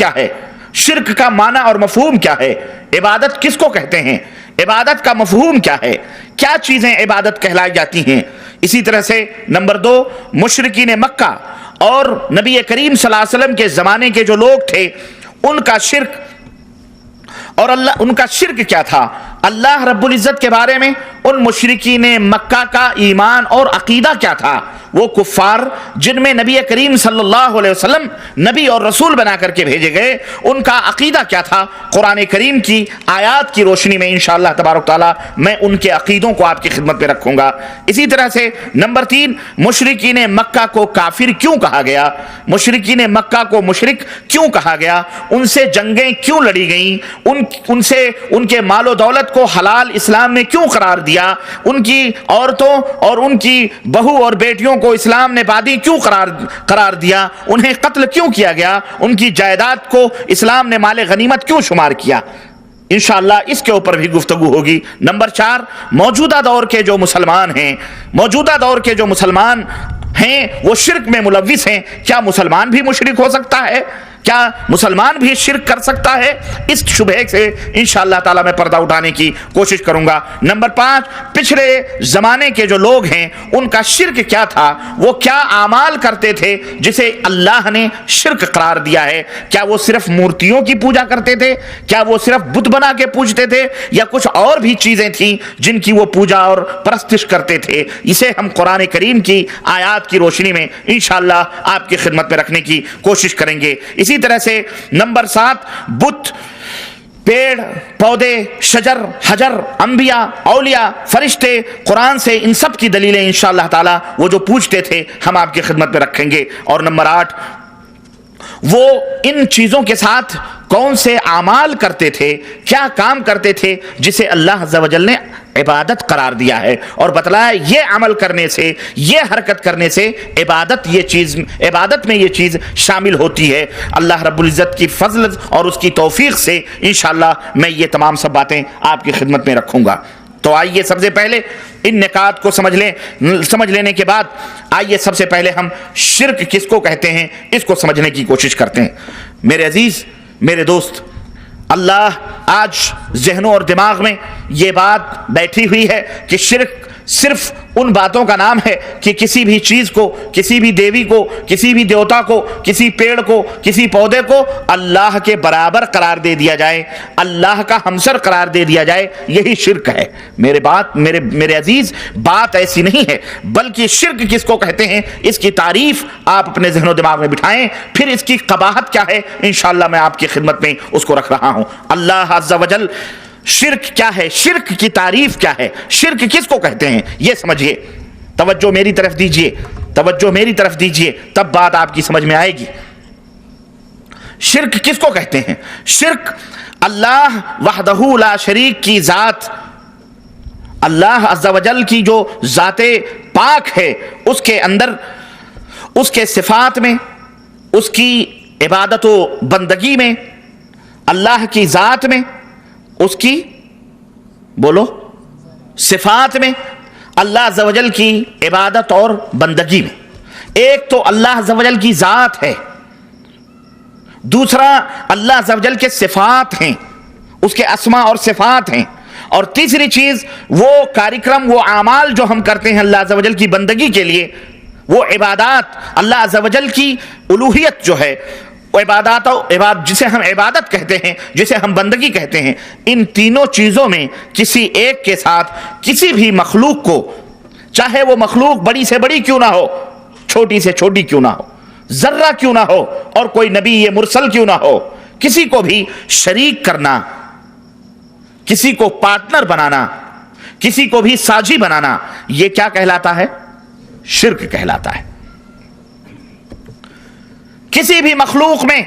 کیا ہے، شرک کا معنی اور مفہوم کیا ہے، عبادت کس کو کہتے ہیں، عبادت کا مفہوم کیا ہے، کیا چیزیں عبادت کہلائی جاتی ہیں۔ اسی طرح سے نمبر 2، مشرکین مکہ اور نبی کریم صلی اللہ علیہ وسلم کے زمانے کے جو لوگ تھے ان کا شرک، اور ان کا شرک کیا تھا۔ اللہ رب العزت کے بارے میں ان مشرکین مکہ کا ایمان اور عقیدہ کیا تھا۔ وہ کفار جن میں نبی کریم صلی اللہ علیہ وسلم نبی اور رسول بنا کر کے بھیجے گئے، ان کا عقیدہ کیا تھا۔ قرآن کریم کی آیات کی روشنی میں انشاءاللہ تبارک تعالیٰ میں ان کے عقیدوں کو آپ کی خدمت میں رکھوں گا۔ اسی طرح سے نمبر 3، مشرکین مکہ کو کافر کیوں کہا گیا، مشرکین مکہ کو مشرک کیوں کہا گیا، ان سے جنگیں کیوں لڑی گئیں، ان سے ان کے مال و دولت کو حلال اسلام نے کیوں قرار دیا، ان کی عورتوں اور ان کی بہو اور بیٹیوں کو اسلام نے بادی کیوں قرار دیا، انہیں قتل کیوں کیا گیا، ان کی جائیداد کو اسلام نے مال غنیمت کیوں شمار کیا۔ انشاءاللہ اس کے اوپر بھی گفتگو ہوگی۔ نمبر 4، موجودہ دور کے جو مسلمان ہیں، موجودہ دور کے جو مسلمان ہیں وہ شرک میں ملوث ہیں، کیا مسلمان بھی مشرک ہو سکتا ہے، کیا مسلمان بھی شرک کر سکتا ہے؟ اس شبہے سے انشاءاللہ تعالی میں پردہ اٹھانے کی کوشش کروں گا۔ نمبر 5، پچھلے زمانے کے جو لوگ ہیں ان کا شرک کیا تھا، وہ کیا اعمال کرتے تھے جسے اللہ نے شرک قرار دیا ہے۔ کیا وہ صرف مورتیوں کی پوجا کرتے تھے، کیا وہ صرف بت بنا کے پوجتے تھے، یا کچھ اور بھی چیزیں تھیں جن کی وہ پوجا اور پرستش کرتے تھے؟ اسے ہم قرآن کریم کی آیات کی روشنی میں انشاءاللہ آپ کی خدمت میں رکھنے کی کوشش کریں گے۔ اسی طرح سے نمبر 7، بت، پیڑ پودے، شجر حجر، انبیاء اولیاء فرشتے، قرآن سے ان سب کی دلیلیں انشاءاللہ تعالی وہ جو پوچھتے تھے ہم آپ کی خدمت میں رکھیں گے۔ اور نمبر 8، وہ ان چیزوں کے ساتھ کون سے اعمال کرتے تھے، کیا کام کرتے تھے جسے اللہ عز و جل نے عبادت قرار دیا ہے، اور بتلایا یہ عمل کرنے سے، یہ حرکت کرنے سے عبادت میں یہ چیز شامل ہوتی ہے۔ اللہ رب العزت کی فضل اور اس کی توفیق سے انشاءاللہ میں یہ تمام سب باتیں آپ کی خدمت میں رکھوں گا۔ تو آئیے سب سے پہلے ان نکات کو سمجھ لینے کے بعد آئیے سب سے پہلے ہم شرک کس کو کہتے ہیں اس کو سمجھنے کی کوشش کرتے ہیں۔ میرے عزیز، میرے دوست، اللہ آج ذہنوں اور دماغ میں یہ بات بیٹھی ہوئی ہے کہ شرک صرف ان باتوں کا نام ہے کہ کسی بھی چیز کو، کسی بھی دیوی کو، کسی بھی دیوتا کو، کسی پیڑ کو، کسی پودے کو اللہ کے برابر قرار دے دیا جائے، اللہ کا ہمسر قرار دے دیا جائے، یہی شرک ہے۔ میرے عزیز، بات ایسی نہیں ہے، بلکہ شرک کس کو کہتے ہیں اس کی تعریف آپ اپنے ذہن و دماغ میں بٹھائیں، پھر اس کی قباحت کیا ہے انشاءاللہ میں آپ کی خدمت میں اس کو رکھ رہا ہوں۔ اللہ عز و جل شرک کیا ہے، شرک کی تعریف کیا ہے، شرک کس کو کہتے ہیں یہ سمجھیے۔ توجہ میری طرف دیجئے، توجہ میری طرف دیجئے، تب بات آپ کی سمجھ میں آئے گی۔ شرک کس کو کہتے ہیں؟ شرک اللہ وحدہ لا شریک کی ذات، اللہ عز و جل کی جو ذات پاک ہے اس کے اندر، اس کے صفات میں، اس کی عبادت و بندگی میں، اللہ کی ذات میں، اس کی بولو صفات میں، اللہ عز و جل کی عبادت اور بندگی میں۔ ایک تو اللہ عز و جل کی ذات ہے، دوسرا اللہ عز و جل کے صفات ہیں، اس کے اسماء اور صفات ہیں، اور تیسری چیز وہ کارکرم، وہ اعمال جو ہم کرتے ہیں اللہ عز و جل کی بندگی کے لیے، وہ عبادات، اللہ عز و جل کی الوہیت جو ہے، عبادات جسے ہم عبادت کہتے ہیں، جسے ہم بندگی کہتے ہیں، ان تینوں چیزوں میں کسی ایک کے ساتھ کسی بھی مخلوق کو، چاہے وہ مخلوق بڑی سے بڑی کیوں نہ ہو، چھوٹی سے چھوٹی کیوں نہ ہو، ذرہ کیوں نہ ہو، اور کوئی نبی یہ مرسل کیوں نہ ہو، کسی کو بھی شریک کرنا، کسی کو پارٹنر بنانا، کسی کو بھی ساجی بنانا، یہ کیا کہلاتا ہے؟ شرک کہلاتا ہے۔ کسی بھی مخلوق میں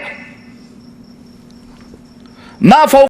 ما فوق